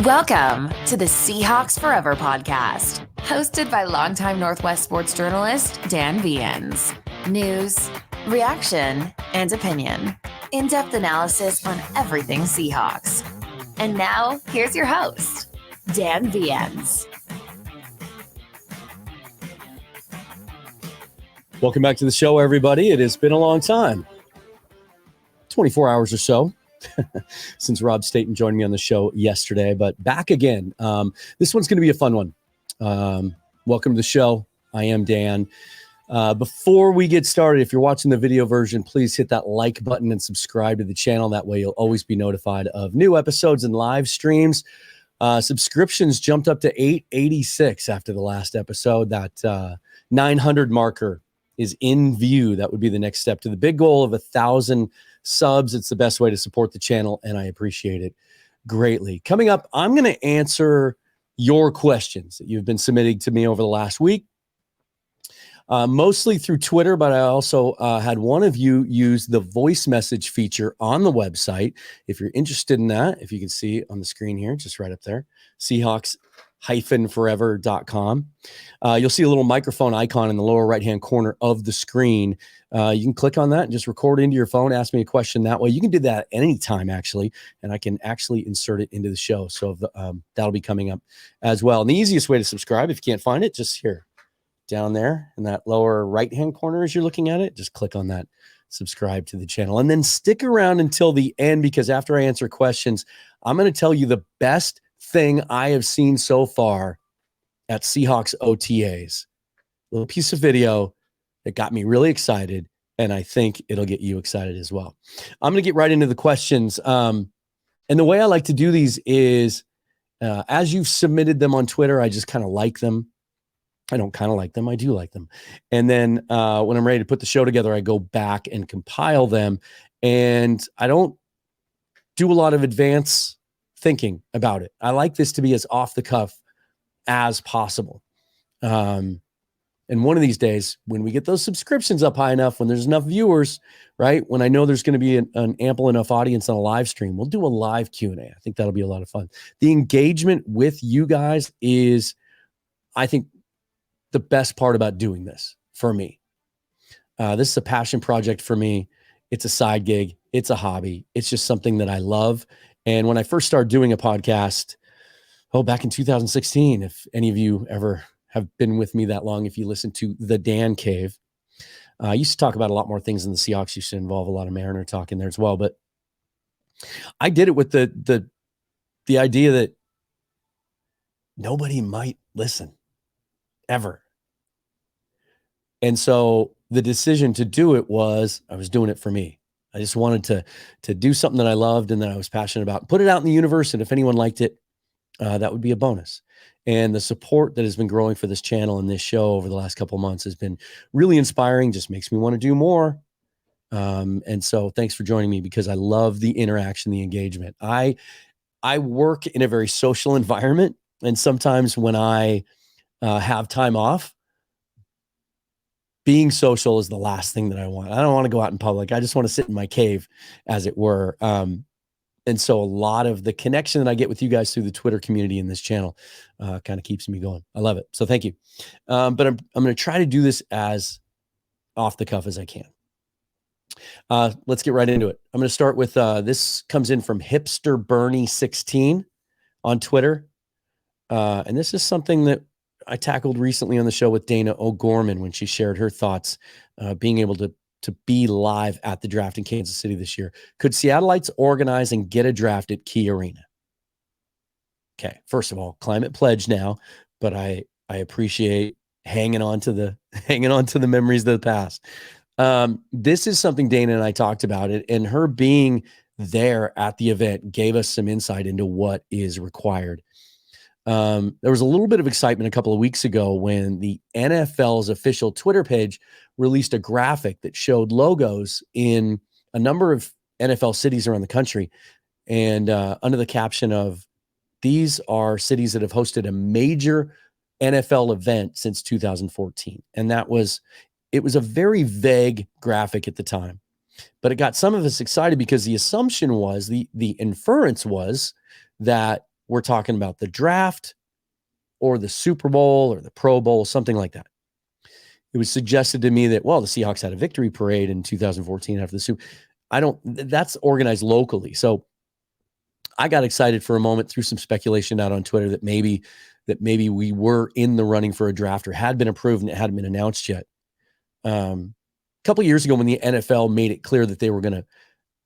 Welcome to the Seahawks Forever podcast, hosted by longtime Northwest sports journalist Dan Viens. News, reaction, and opinion. In-depth analysis on everything Seahawks. And now, here's your host, Dan Viens. Welcome back to the show, everybody. It has been a long time, 24 hours or so, since Rob Staten joined me on the show yesterday, but back again. This one's going to be a fun one. Welcome to the show. I am Dan. Before we get started, if you're watching the video version, please hit that like button and subscribe to the channel. That way you'll always be notified of new episodes and live streams. Subscriptions jumped up to 886 after the last episode. That 900 marker is in view. That would be the next step to the big goal of 1,000 subs. It's the best way to support the channel, and I appreciate it greatly. Coming up, I'm going to answer your questions that you've been submitting to me over the last week, mostly through Twitter, but I also had one of you use the voice message feature on the website. If you're interested in that, if you can see on the screen here, just right up there, Seahawks-forever.com. You'll see a little microphone icon in the lower right-hand corner of the screen. You can click on that and just record into your phone, ask me a question that way. You can do that at any time, actually, and I can actually insert it into the show. So that'll be coming up as well. And the easiest way to subscribe, if you can't find it, just here, down there in that lower right-hand corner as you're looking at it, just click on that, subscribe to the channel. And then stick around until the end, because after I answer questions, I'm going to tell you the best thing I have seen so far at Seahawks OTAs. A little piece of video that got me really excited, and I think it'll get you excited as well. I'm going to get right into the questions. And the way I like to do these is, as you've submitted them on Twitter, I just kind of like them. I don't kind of like them. I do like them. And then when I'm ready to put the show together, I go back and compile them. And I don't do a lot of advance thinking about it. I like this to be as off the cuff as possible. And one of these days, when we get those subscriptions up high enough, when there's enough viewers, right, when I know there's going to be an ample enough audience on a live stream, we'll do a live Q&A. I think that'll be a lot of fun. The engagement with you guys is, I think, the best part about doing this for me. This is a passion project for me. It's a side gig. It's a hobby. It's just something that I love. And when I first started doing a podcast, back in 2016, if any of you ever have been with me that long, if you listen to The Dan Cave, I used to talk about a lot more things in the Seahawks. Used to involve a lot of Mariner talk in there as well. But I did it with the idea that nobody might listen ever. And so the decision to do it was, I was doing it for me. I just wanted to do something that I loved and that I was passionate about, put it out in the universe. And if anyone liked it, that would be a bonus. And the support that has been growing for this channel and this show over the last couple of months has been really inspiring, just makes me want to do more. And so thanks for joining me, because I love the interaction, the engagement. I work in a very social environment. And sometimes when I have time off, being social is the last thing that I want. I don't want to go out in public. I just want to sit in my cave, as it were. And so a lot of the connection that I get with you guys through the Twitter community in this channel kind of keeps me going. I love it. So thank you. But I'm going to try to do this as off the cuff as I can. Let's get right into it. I'm going to start with, this comes in from Hipster Bernie 16 on Twitter. And this is something that I tackled recently on the show with Dana O'Gorman when she shared her thoughts, being able to be live at the draft in Kansas City this year. Could Seattleites organize and get a draft at Key Arena? Okay, first of all, climate pledge now, but I appreciate hanging on to the memories of the past. This is something Dana and I talked about it, and her being there at the event gave us some insight into what is required. There was a little bit of excitement a couple of weeks ago when the NFL's official Twitter page released a graphic that showed logos in a number of NFL cities around the country. And under the caption of, these are cities that have hosted a major NFL event since 2014. And it was a very vague graphic at the time, but it got some of us excited because the assumption was, the inference was that we're talking about the draft or the Super Bowl or the Pro Bowl, something like that. It was suggested to me that, well, the Seahawks had a victory parade in 2014 after the Super. That's organized locally. So I got excited for a moment, threw some speculation out on Twitter that maybe we were in the running for a draft or had been approved and it hadn't been announced yet. A couple of years ago when the NFL made it clear that they were going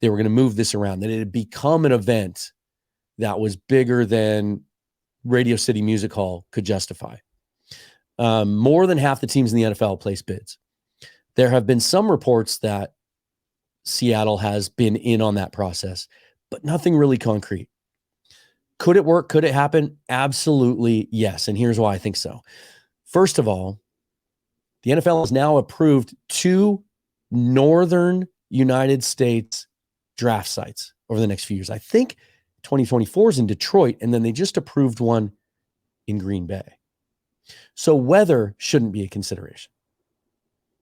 to move this around, that it had become an event that was bigger than Radio City Music Hall could justify. More than half the teams in the NFL placed bids. There have been some reports that Seattle has been in on that process, but nothing really concrete. Could it work? Could it happen? Absolutely, yes. And here's why I think so. First of all, the NFL has now approved 2 northern United States draft sites over the next few years. I think 2024 is in Detroit, and then they just approved one in Green Bay. So weather shouldn't be a consideration.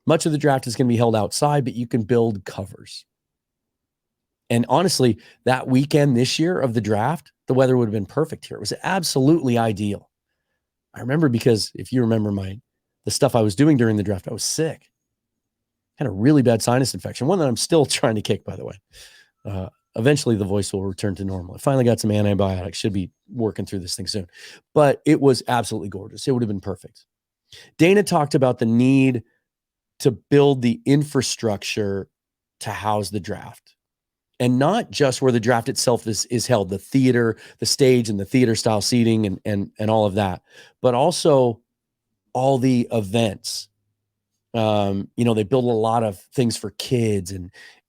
Much of the draft is going to be held outside, but you can build covers. And honestly, that weekend this year of the draft, the weather would have been perfect here. It was absolutely ideal. I remember because if you remember the stuff I was doing during the draft, I was sick. Had a really bad sinus infection, one that I'm still trying to kick, by the way. Eventually the voice will return to normal. I finally got some antibiotics, should be working through this thing soon. But it was absolutely gorgeous. It would have been perfect. Dana talked about the need to build the infrastructure to house the draft. And not just where the draft itself is held, the theater, the stage and the theater style seating and all of that, but also all the events. They build a lot of things for kids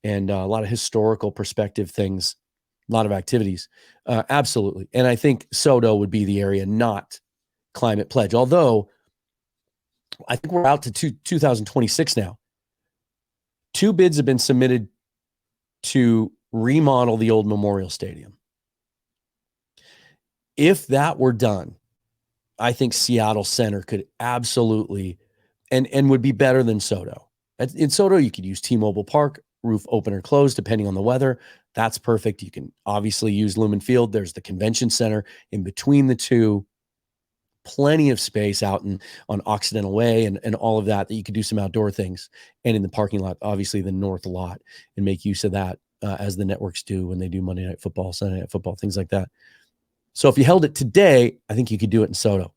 and a lot of historical perspective things, a lot of activities. Absolutely. And I think SoDo would be the area, not Climate Pledge. Although I think we're out to 2026 now. 2 bids have been submitted to remodel the old Memorial Stadium. If that were done, I think Seattle Center could absolutely and would be better than SoDo. In SoDo, you could use T-Mobile Park, roof open or closed, depending on the weather. That's perfect. You can obviously use Lumen Field. There's the convention center in between the two. Plenty of space out on Occidental Way and all of that you could do some outdoor things. And in the parking lot, obviously the north lot, and make use of that as the networks do when they do Monday Night Football, Sunday Night Football, things like that. So if you held it today, I think you could do it in SoDo.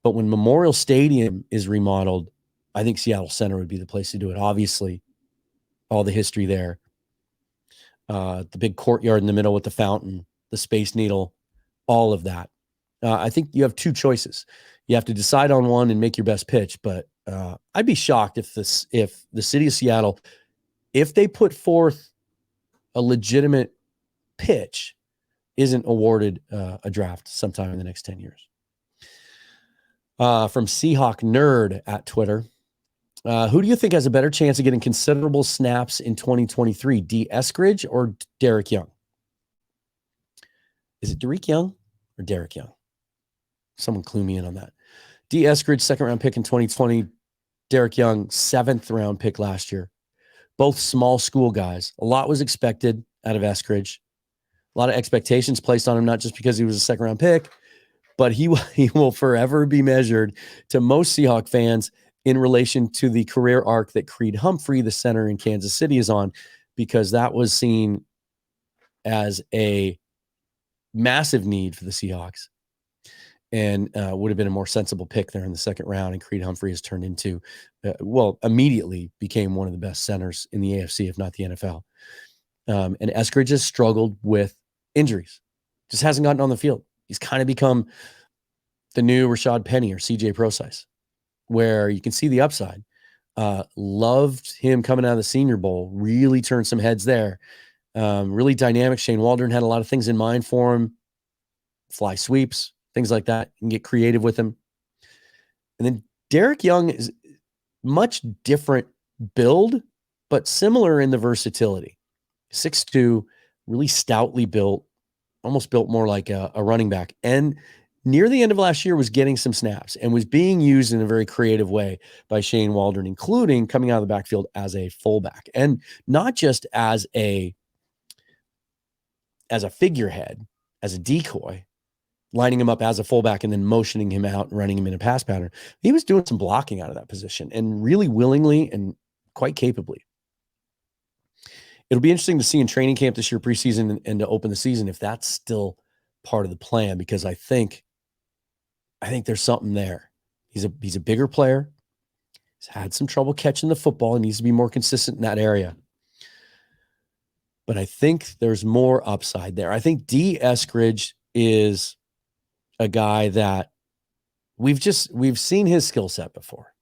But when Memorial Stadium is remodeled, I think Seattle Center would be the place to do it. Obviously, all the history there. The big courtyard in the middle with the fountain, the Space Needle, all of that. I think you have 2 choices. You have to decide on one and make your best pitch. But I'd be shocked if the city of Seattle, if they put forth a legitimate pitch, isn't awarded a draft sometime in the next 10 years. From Seahawk Nerd at Twitter, who do you think has a better chance of getting considerable snaps in 2023, Dee Eskridge or Dareke Young? Is it Dareke Young or Dareke Young? Someone clue me in on that. Dee Eskridge, 2nd-round pick in 2020. Dareke Young, 7th-round pick last year. Both small school guys. A lot was expected out of Eskridge. A lot of expectations placed on him, not just because he was a 2nd-round pick, but he will forever be measured to most Seahawk fans in relation to the career arc that Creed Humphrey, the center in Kansas City, is on, because that was seen as a massive need for the Seahawks and would have been a more sensible pick there in the 2nd round. And Creed Humphrey has turned into, immediately became one of the best centers in the AFC, if not the NFL. And Eskridge has struggled with injuries, just hasn't gotten on the field. He's kind of become the new Rashad Penny or CJ Procise, where you can see the upside. Loved him coming out of the Senior Bowl, really turned some heads there. Really dynamic. Shane Waldron had a lot of things in mind for him. Fly sweeps, things like that. You can get creative with him. And then Dareke Young is much different build, but similar in the versatility. 6'2", really stoutly built, almost built more like a running back. And near the end of last year was getting some snaps and was being used in a very creative way by Shane Waldron, including coming out of the backfield as a fullback, and not just as a figurehead, as a decoy, lining him up as a fullback and then motioning him out and running him in a pass pattern. He was doing some blocking out of that position and really willingly and quite capably. It'll be interesting to see in training camp this year, preseason, and to open the season, if that's still part of the plan, because I think there's something there. He's a bigger player. He's had some trouble catching the football and needs to be more consistent in that area. But I think there's more upside there. I think Dee Eskridge is a guy that we've seen his skill set before.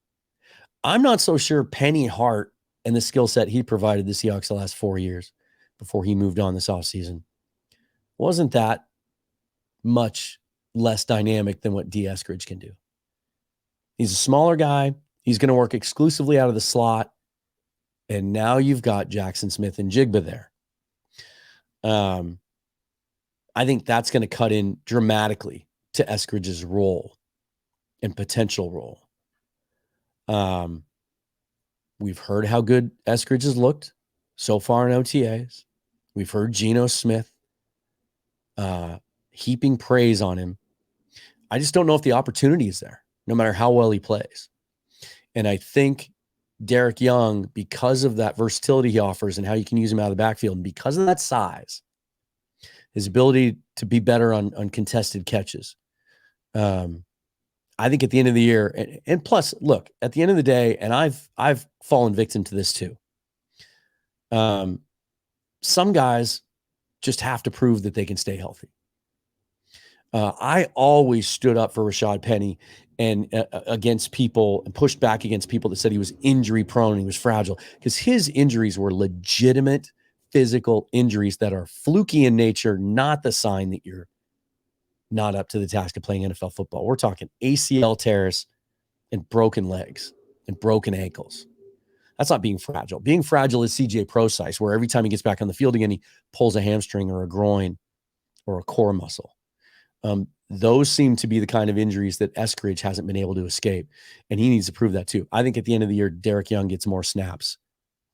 I'm not so sure Penny Hart and the skill set he provided the Seahawks the last 4 years before he moved on this offseason wasn't that much less dynamic than what Dee Eskridge can do. He's a smaller guy. He's going to work exclusively out of the slot. And now you've got Jackson Smith and Jigba there. I think that's going to cut in dramatically to Eskridge's role and potential role. We've heard how good Eskridge has looked so far in OTAs. We've heard Geno Smith heaping praise on him. I just don't know if the opportunity is there, no matter how well he plays. And I think Dareke Young, because of that versatility he offers and how you can use him out of the backfield, and because of that size, his ability to be better on contested catches, I think at the end of the year, and plus, look, at the end of the day, and I've fallen victim to this too. Some guys just have to prove that they can stay healthy. I always stood up for Rashad Penny and against people and pushed back against people that said he was injury prone and he was fragile, because his injuries were legitimate physical injuries that are fluky in nature, not the sign that you're not up to the task of playing NFL football. We're talking ACL tears and broken legs and broken ankles. That's not being fragile. Being fragile is CJ Procise, where every time he gets back on the field again, he pulls a hamstring or a groin or a core muscle. Those seem to be the kind of injuries that Eskridge hasn't been able to escape, and he needs to prove that too. I think at the end of the year, Dareke Young gets more snaps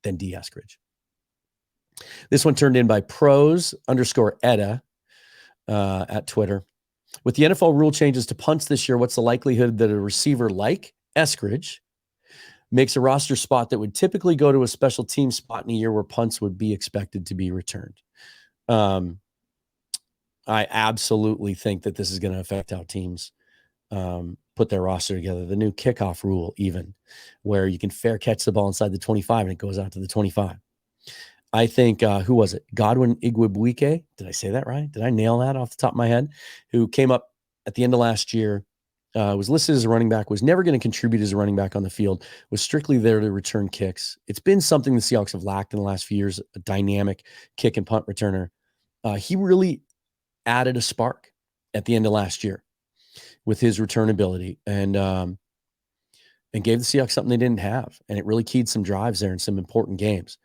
than Dee Eskridge. This one turned in by pros_Edda at Twitter. With the NFL rule changes to punts this year, what's the likelihood that a receiver like Eskridge makes a roster spot that would typically go to a special team spot in a year where punts would be expected to be returned? I absolutely think that this is going to affect how teams put their roster together. The new kickoff rule, even, where you can fair catch the ball inside the 25 and it goes out to the 25. I think, who was it? Godwin Igwebuike. Did I say that right? Did I nail that off the top of my head? Who came up at the end of last year, was listed as a running back, was never going to contribute as a running back on the field, was strictly there to return kicks. It's been something the Seahawks have lacked in the last few years, a dynamic kick and punt returner. He really added a spark at the end of last year with his return ability and gave the Seahawks something they didn't have. And it really keyed some drives there in some important games.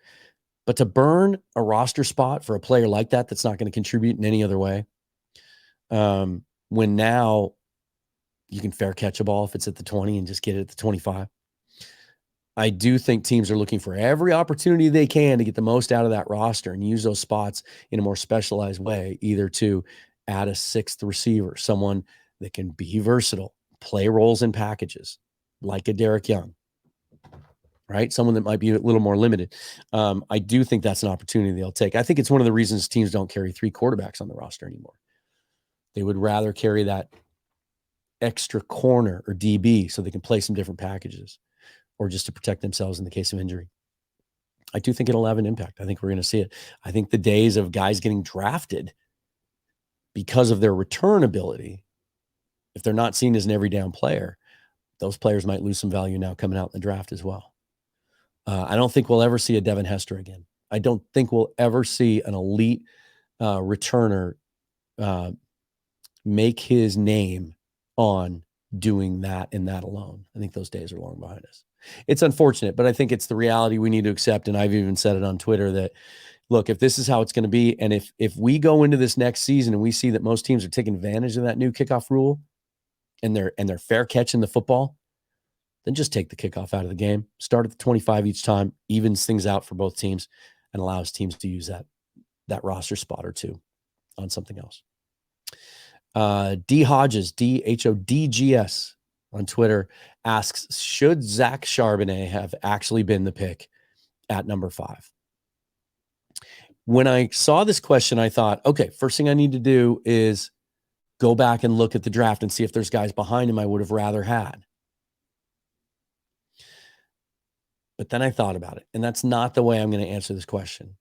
But to burn a roster spot for a player like that, that's not going to contribute in any other way, when now you can fair catch a ball if it's at the 20 and just get it at the 25. I do think teams are looking for every opportunity they can to get the most out of that roster and use those spots in a more specialized way, either to add a sixth receiver, someone that can be versatile, play roles in packages, like a Dareke Young, right? Someone that might be a little more limited. I do think that's an opportunity they'll take. I think it's one of the reasons teams don't carry 3 quarterbacks on the roster anymore. They would rather carry that extra corner or DB so they can play some different packages, or just to protect themselves in the case of injury. I do think it'll have an impact. I think we're going to see it. I think the days of guys getting drafted because of their return ability, if they're not seen as an every down player, those players might lose some value now coming out in the draft as well. I don't think we'll ever see a Devin Hester again. I don't think we'll ever see an elite returner make his name on doing that and that alone. I think those days are long behind us. It's unfortunate, but I think it's the reality we need to accept. And I've even said it on Twitter that, look, if this is how it's going to be, and if we go into this next season and we see that most teams are taking advantage of that new kickoff rule and they're fair catching the football, then just take the kickoff out of the game, start at the 25 each time, evens things out for both teams, and allows teams to use that roster spot or two on something else. D Hodges, DHODGS on Twitter asks, should Zach Charbonnet have actually been the pick at number 5? When I saw this question, I thought, okay, first thing I need to do is go back and look at the draft and see if there's guys behind him I would have rather had. But then I thought about it, and that's not the way I'm going to answer this question.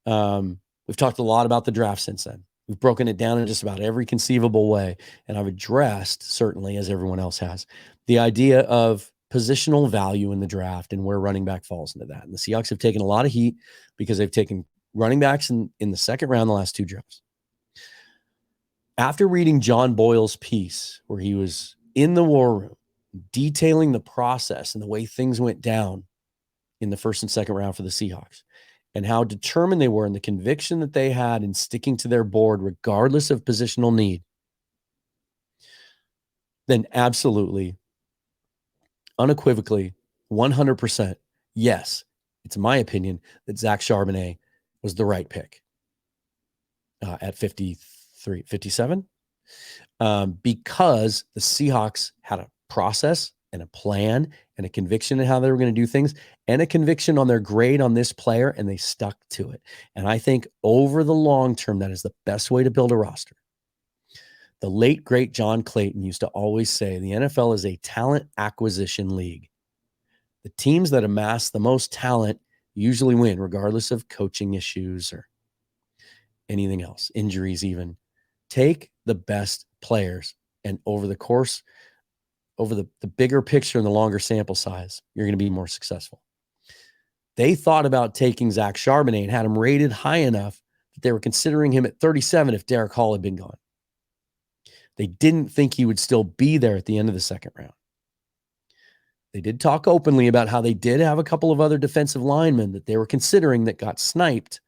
We've talked a lot about the draft since then. We've broken it down in just about every conceivable way, and I've addressed, certainly as everyone else has, the idea of positional value in the draft and where running back falls into that. And the Seahawks have taken a lot of heat because they've taken running backs in the second round the last 2 drafts. After reading John Boyle's piece where he was in the war room detailing the process and the way things went down in the first and second round for the Seahawks and how determined they were and the conviction that they had in sticking to their board regardless of positional need, then absolutely, unequivocally, 100%, yes, it's my opinion that Zach Charbonnet was the right pick at 53, 57, because the Seahawks had a process and a plan and a conviction in how they were going to do things and a conviction on their grade on this player, and they stuck to it. And I think over the long term, that is the best way to build a roster. The late, great John Clayton used to always say the NFL is a talent acquisition league. The teams that amass the most talent usually win, regardless of coaching issues or anything else, injuries even. Take the best players, and over the course, over the bigger picture and the longer sample size, you're going to be more successful. They thought about taking Zach Charbonnet and had him rated high enough that they were considering him at 37 if Dareke Hall had been gone. They didn't think he would still be there at the end of the second round. They did talk openly about how they did have a couple of other defensive linemen that they were considering that got sniped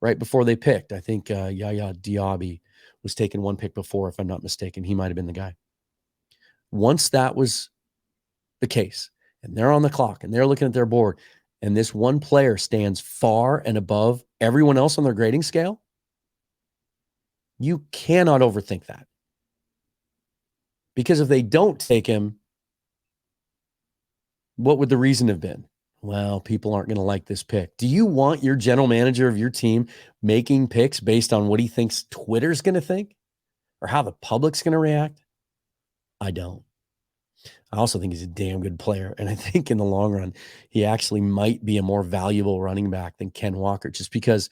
right before they picked. I think Yaya Diaby was taken 1 pick before, if I'm not mistaken. He might have been the guy. Once that was the case, and they're on the clock, and they're looking at their board, and this one player stands far and above everyone else on their grading scale, you cannot overthink that. Because if they don't take him, what would the reason have been? Well, people aren't going to like this pick. Do you want your general manager of your team making picks based on what he thinks Twitter's going to think or how the public's going to react? I don't. I also think he's a damn good player. And I think in the long run, he actually might be a more valuable running back than Ken Walker, just because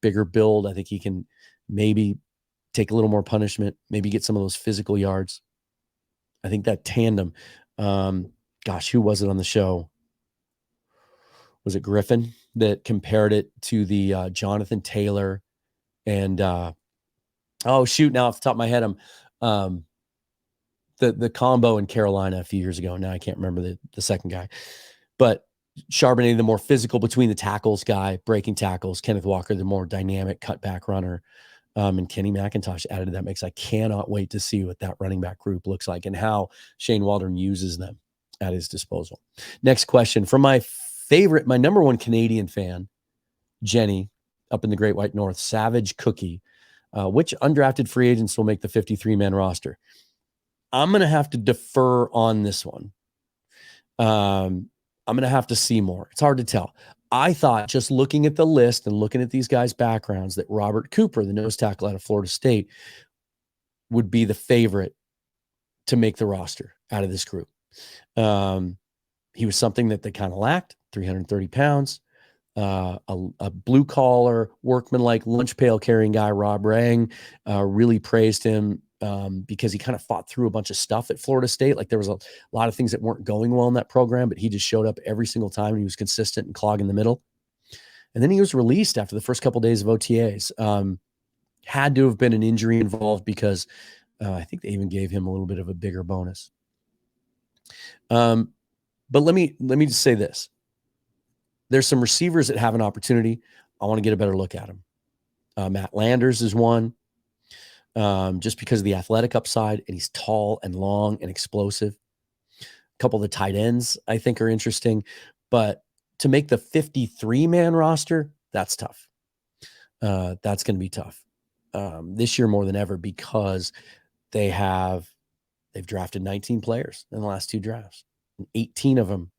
bigger build. I think he can maybe take a little more punishment, maybe get some of those physical yards. I think that tandem, who was it on the show? Was it Griffin that compared it to the Jonathan Taylor and now off the top of my head, the combo in Carolina a few years ago. Now I can't remember the second guy, but Charbonnet, the more physical between the tackles guy, breaking tackles. Kenneth Walker, the more dynamic cutback runner. And Kenny McIntosh added to that mix. I cannot wait to see what that running back group looks like and how Shane Waldron uses them at his disposal. Next question from my number one Canadian fan, Jenny, up in the Great White North, Savage Cookie. Which undrafted free agents will make the 53-man roster? I'm going to have to defer on this one. I'm going to have to see more. It's hard to tell. I thought, just looking at the list and looking at these guys' backgrounds, that Robert Cooper, the nose tackle out of Florida State, would be the favorite to make the roster out of this group. He was something that they kind of lacked, 330 pounds, a blue-collar, workman-like lunch pail carrying guy. Rob Rang really praised him because he kind of fought through a bunch of stuff at Florida State. Like, there was a lot of things that weren't going well in that program, but he just showed up every single time and he was consistent and clogging the middle. And then he was released after the first couple of days of OTAs. Had to have been an injury involved because I think they even gave him a little bit of a bigger bonus. But let me just say this. There's some receivers that have an opportunity. I want to get a better look at them. Matt Landers is one. Just because of the athletic upside, and he's tall and long and explosive. A couple of the tight ends I think are interesting, but to make the 53-man roster, that's tough. That's going to be tough. this year more than ever because they've drafted 19 players in the last 2 drafts. And 18 of them,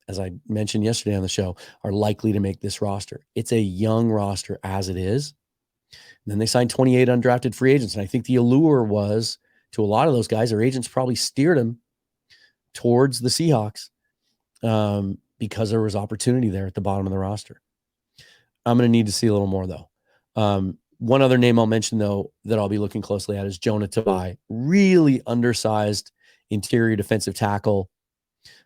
as I mentioned yesterday on the show, are likely to make this roster. It's a young roster as it is. And then they signed 28 undrafted free agents. And I think the allure was to a lot of those guys, their agents probably steered them towards the Seahawks because there was opportunity there at the bottom of the roster. I'm going to need to see a little more, though. One other name I'll mention, though, that I'll be looking closely at is Jonah Tavai. Really undersized interior defensive tackle,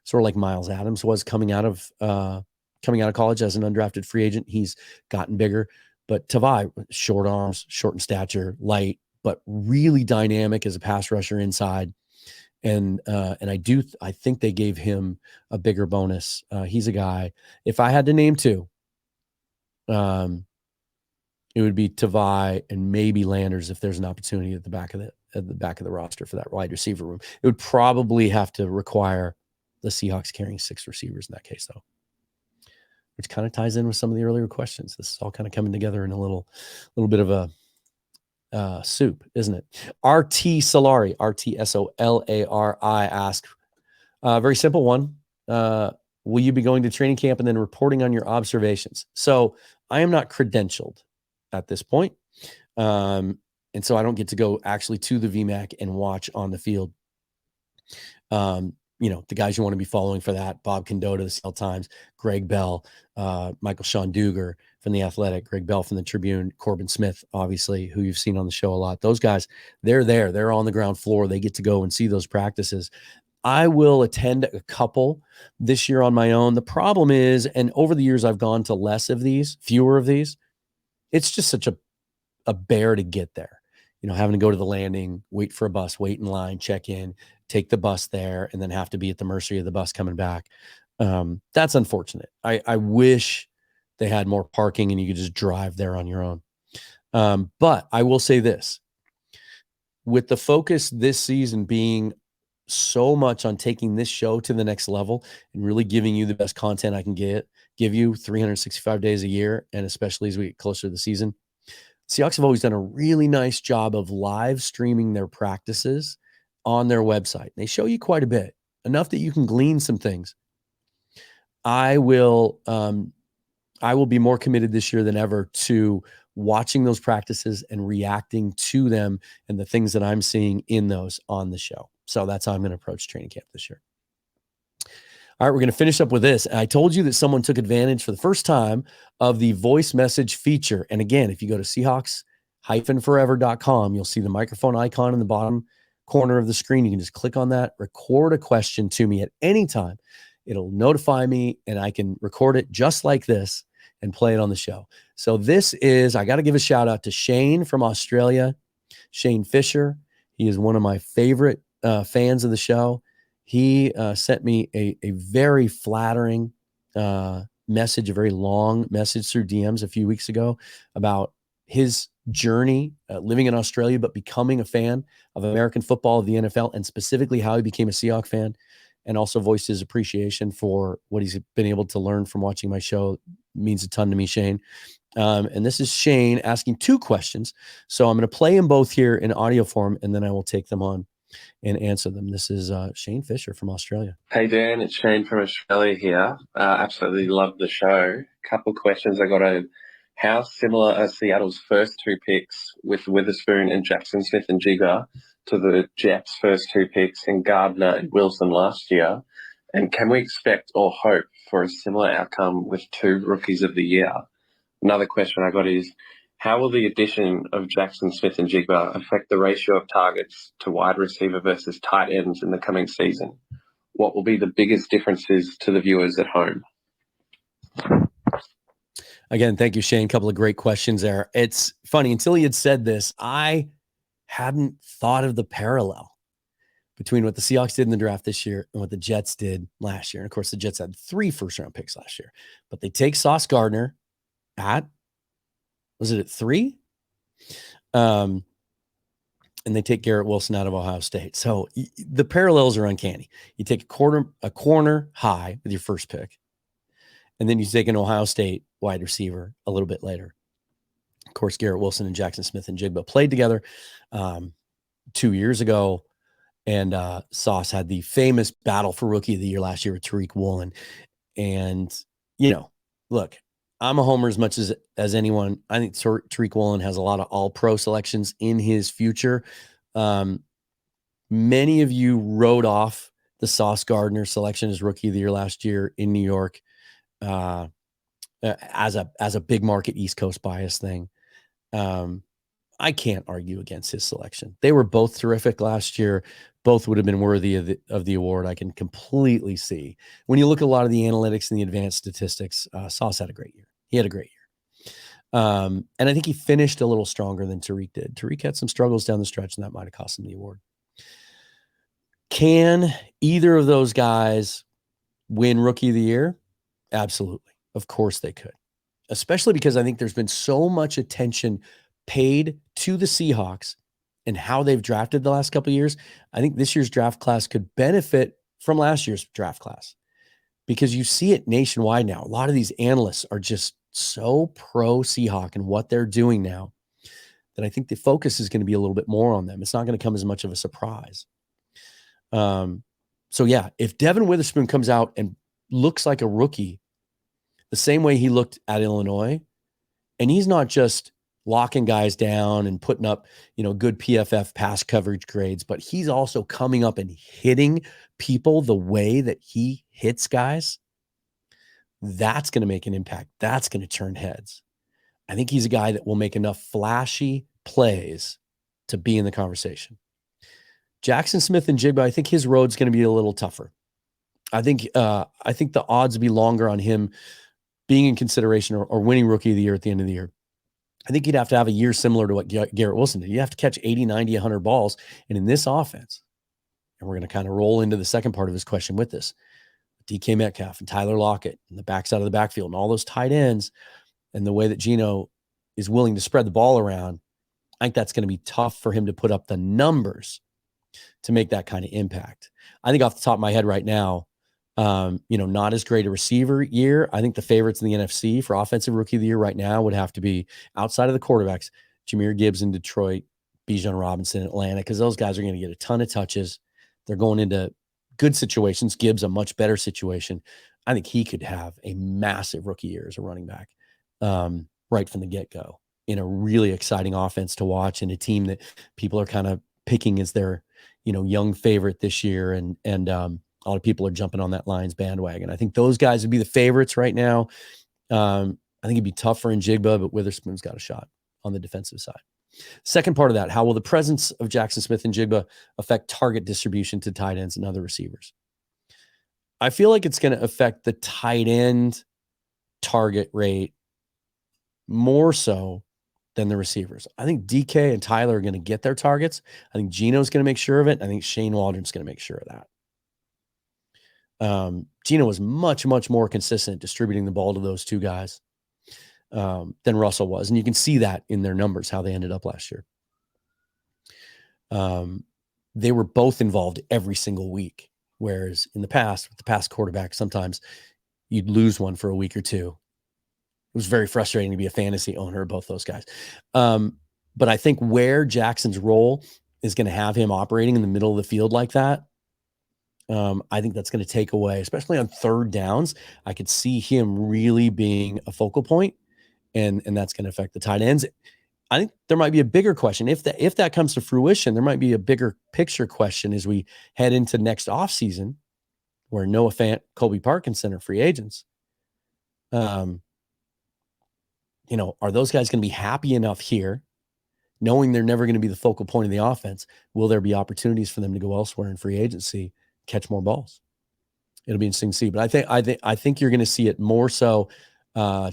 sort of like Miles Adams was coming out of college as an undrafted free agent. He's gotten bigger, but Tavai, short arms, short in stature, light, but really dynamic as a pass rusher inside. And I think they gave him a bigger bonus. He's a guy, if I had to name 2, it would be Tavai and maybe Landers if there's an opportunity at the back of the roster for that wide receiver room. It would probably have to require the Seahawks carrying 6 receivers in that case, though, which kind of ties in with some of the earlier questions. This is all kind of coming together in a little bit of a soup, isn't it? RT Solari, RTSOLARI asks, very simple one. Will you be going to training camp and then reporting on your observations? So I am not credentialed at this point. And so I don't get to go actually to the VMAC and watch on the field. The guys you want to be following for that, Bob Condota, the Seattle Times, Greg Bell, Michael Sean Duger from The Athletic, Greg Bell from the Tribune, Corbin Smith, obviously, who you've seen on the show a lot. Those guys, they're there. They're on the ground floor. They get to go and see those practices. I will attend a couple this year on my own. The problem is, and over the years, I've gone to fewer of these. It's just such a bear to get there, having to go to the landing, wait for a bus, wait in line, check in, take the bus there, and then have to be at the mercy of the bus coming back. That's unfortunate. I wish they had more parking and you could just drive there on your own. But I will say this, with the focus this season being so much on taking this show to the next level and really giving you the best content I can give you 365 days a year, and especially as we get closer to the season, Seahawks have always done a really nice job of live streaming their practices on their website. They show you quite a bit, enough that you can glean some things. I will be more committed this year than ever to watching those practices and reacting to them and the things that I'm seeing in those on the show. So that's how I'm going to approach training camp this year. All right, we're going to finish up with this. I told you that someone took advantage for the first time of the voice message feature. And again, if you go to Seahawks-forever.com, you'll see the microphone icon in the bottom corner of the screen. You can just click on that, record a question to me at any time. It'll notify me and I can record it just like this and play it on the show. So I got to give a shout out to Shane from Australia, Shane Fisher. He is one of my favorite fans of the show. He sent me a very flattering message, a very long message through DMs a few weeks ago about his journey living in Australia, but becoming a fan of American football, of the NFL, and specifically how he became a Seahawks fan, and also voiced his appreciation for what he's been able to learn from watching my show. It means a ton to me, Shane. And this is Shane asking 2 questions. So I'm going to play them both here in audio form, and then I will take them on and answer them. This is Shane Fisher from Australia. Hey Dan, it's Shane from Australia here. Absolutely love the show. Couple questions I got in. How similar are Seattle's first 2 picks with Witherspoon and Jackson Smith and Jigga to the Jets' first 2 picks in Gardner and Wilson last year? And can we expect or hope for a similar outcome with 2 rookies of the year? Another question I got is, how will the addition of Jackson Smith and Jigba affect the ratio of targets to wide receiver versus tight ends in the coming season? What will be the biggest differences to the viewers at home? Again, thank you, Shane. A couple of great questions there. It's funny, until he had said this, I hadn't thought of the parallel between what the Seahawks did in the draft this year and what the Jets did last year. And of course, the Jets had 3 first-round picks last year, but they take Sauce Gardner was it at 3? And they take Garrett Wilson out of Ohio State. So the parallels are uncanny. You take a corner high with your first pick, and then you take an Ohio State wide receiver a little bit later. course, Garrett Wilson and Jackson Smith and Jigba played together 2 years ago. And Sauce had the famous battle for Rookie of the Year last year with Dareke Young. And, look, I'm a homer as much as anyone. I think Dareke Young has a lot of all-pro selections in his future. Many of you wrote off the Sauce Gardner selection as Rookie of the Year last year in New York as a big market East Coast bias thing. I can't argue against his selection. They were both terrific last year. Both would have been worthy of the award. I can completely see. When you look at a lot of the analytics and the advanced statistics, Sauce had a great year. He had a great year. And I think he finished a little stronger than Dareke did. Dareke had some struggles down the stretch, and that might have cost him the award. Can either of those guys win Rookie of the Year? Absolutely. Of course they could. Especially because I think there's been so much attention paid to the Seahawks and how they've drafted the last couple of years. I think this year's draft class could benefit from last year's draft class because you see it nationwide now. A lot of these analysts are just so pro Seahawk and what they're doing now that I think the focus is going to be a little bit more on them. It's not going to come as much of a surprise. So yeah, if Devin Witherspoon comes out and looks like a rookie the same way he looked at Illinois, and he's not just locking guys down and putting up, good PFF pass coverage grades, but he's also coming up and hitting people the way that he hits guys. That's going to make an impact. That's going to turn heads. I think he's a guy that will make enough flashy plays to be in the conversation. Jackson Smith and Jigba, I think his road's going to be a little tougher. I think the odds would be longer on him being in consideration or winning Rookie of the Year at the end of the year. I think you'd have to have a year similar to what Garrett Wilson did. You have to catch 80, 90, 100 balls. And in this offense, and we're going to kind of roll into the second part of his question with this, DK Metcalf and Tyler Lockett and the backside of the backfield and all those tight ends and the way that Geno is willing to spread the ball around, I think that's going to be tough for him to put up the numbers to make that kind of impact. I think off the top of my head right now, not as great a receiver year. I think the favorites in the NFC for offensive rookie of the year right now would have to be outside of the quarterbacks, Jahmyr Gibbs in Detroit, Bijan Robinson in Atlanta, because those guys are going to get a ton of touches. They're going into good situations. Gibbs, a much better situation. I think he could have a massive rookie year as a running back right from the get-go in a really exciting offense to watch and a team that people are kind of picking as their, young favorite this year. And a lot of people are jumping on that Lions bandwagon. I think those guys would be the favorites right now. I think it'd be tougher in Jigba, but Witherspoon's got a shot on the defensive side. Second part of that, how will the presence of Jackson Smith and Jigba affect target distribution to tight ends and other receivers? I feel like it's going to affect the tight end target rate more so than the receivers. I think DK and Tyler are going to get their targets. I think Geno's going to make sure of it. I think Shane Waldron's going to make sure of that. Geno was much, much more consistent distributing the ball to those two guys than Russell was. And you can see that in their numbers, how they ended up last year. They were both involved every single week. Whereas in the past, with the past quarterback, sometimes you'd lose one for a week or two. It was very frustrating to be a fantasy owner of both those guys. But I think where Jackson's role is going to have him operating in the middle of the field like that, I think that's going to take away, especially on third downs. I could see him really being a focal point, and that's going to affect the tight ends. I think there might be a bigger question. If that comes to fruition, there might be a bigger picture question as we head into next offseason where Noah Fant, Colby Parkinson are free agents. Are those guys going to be happy enough here, knowing they're never going to be the focal point of the offense? Will there be opportunities for them to go elsewhere in free agency, catch more balls? It'll be interesting to see. But I think you're going to see it more so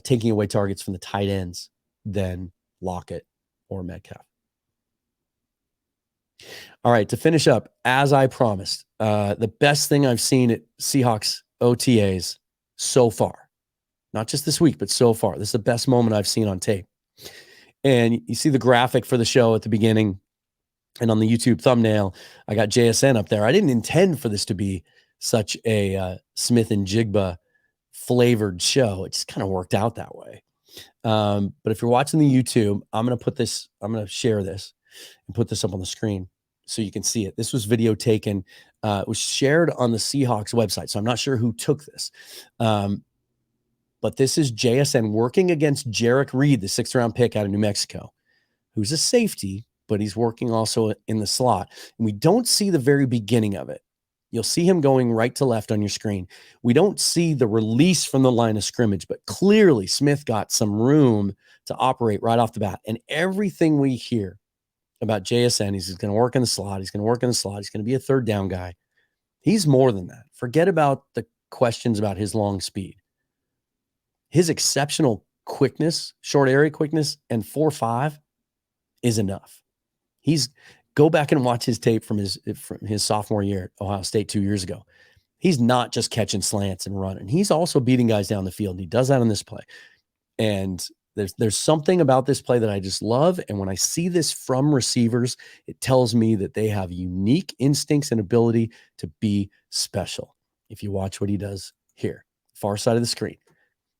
taking away targets from the tight ends than Lockett or Metcalf. All right, to finish up, as I promised, the best thing I've seen at Seahawks OTAs so far, not just this week, but so far, this is the best moment I've seen on tape. And you see the graphic for the show at the beginning, and on the YouTube thumbnail, I got JSN up there. I didn't intend for this to be such a Smith and Jigba flavored show. It just kind of worked out that way. But if you're watching the YouTube, I'm going to share this and put this up on the screen so you can see it. This was video taken. It was shared on the Seahawks website. So I'm not sure who took this. But this is JSN working against Dareke Reed, the 6th-round pick out of New Mexico, who's a safety, but he's working also in the slot. And we don't see the very beginning of it. You'll see him going right to left on your screen. We don't see the release from the line of scrimmage, but clearly Smith got some room to operate right off the bat. And everything we hear about JSN, he's going to work in the slot. He's going to work in the slot. He's going to be a third down guy. He's more than that. Forget about the questions about his long speed. His exceptional quickness, short area quickness, and 4.5 is enough. Go back and watch his tape from his sophomore year at Ohio State 2 years ago. He's not just catching slants and running. He's also beating guys down the field. And he does that on this play. And there's something about this play that I just love. And when I see this from receivers, it tells me that they have unique instincts and ability to be special. If you watch what he does here, far side of the screen.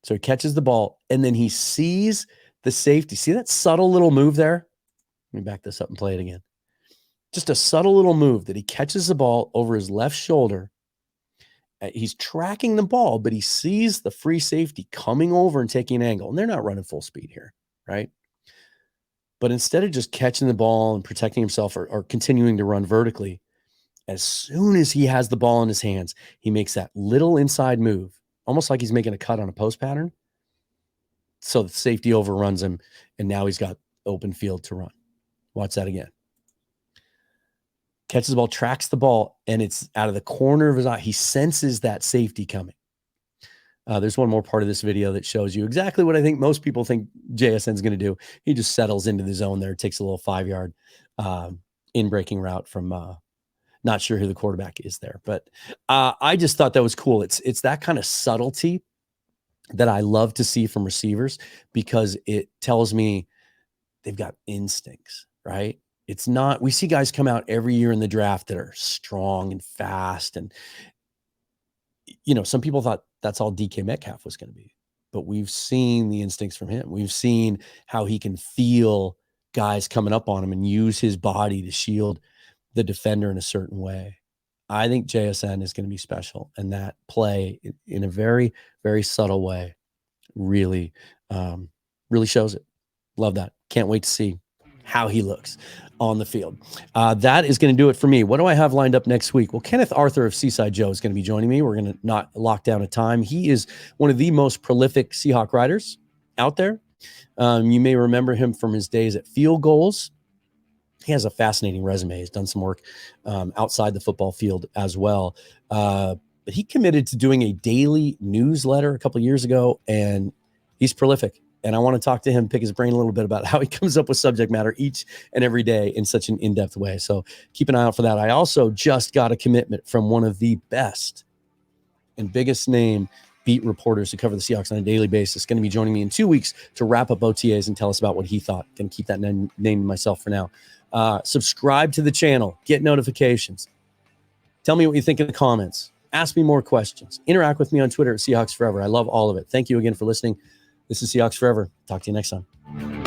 So he catches the ball and then he sees the safety. See that subtle little move there? Let me back this up and play it again. Just a subtle little move that he catches the ball over his left shoulder. He's tracking the ball, but he sees the free safety coming over and taking an angle. And they're not running full speed here, right? But instead of just catching the ball and protecting himself or continuing to run vertically, as soon as he has the ball in his hands, he makes that little inside move, almost like he's making a cut on a post pattern. So the safety overruns him, and now he's got open field to run. Watch that again. Catches the ball, tracks the ball, and it's out of the corner of his eye. He senses that safety coming. There's one more part of this video that shows you exactly what I think most people think JSN's going to do. He just settles into the zone there, takes a little 5-yard in-breaking route from not sure who the quarterback is there. But I just thought that was cool. It's that kind of subtlety that I love to see from receivers because it tells me they've got instincts, right? It's not, we see guys come out every year in the draft that are strong and fast. And, some people thought that's all DK Metcalf was going to be, but we've seen the instincts from him. We've seen how he can feel guys coming up on him and use his body to shield the defender in a certain way. I think JSN is going to be special. And that play in a very, very subtle way really, really shows it. Love that. Can't wait to see how he looks on the field. That is going to do it for me. What do I have lined up next week? Well, Kenneth Arthur of Seaside Joe is going to be joining me. We're going to not lock down a time. He is one of the most prolific Seahawk writers out there. You may remember him from his days at Field Goals. He has a fascinating resume. He's done some work outside the football field as well. But he committed to doing a daily newsletter a couple of years ago, and he's prolific. And I want to talk to him, pick his brain a little bit about how he comes up with subject matter each and every day in such an in-depth way. So keep an eye out for that. I also just got a commitment from one of the best and biggest name beat reporters who cover the Seahawks on a daily basis. Going to be joining me in 2 weeks to wrap up OTAs and tell us about what he thought. Going to keep that name myself for now. Subscribe to the channel. Get notifications. Tell me what you think in the comments. Ask me more questions. Interact with me on Twitter at Seahawks Forever. I love all of it. Thank you again for listening. This is Seahawks Forever. Talk to you next time.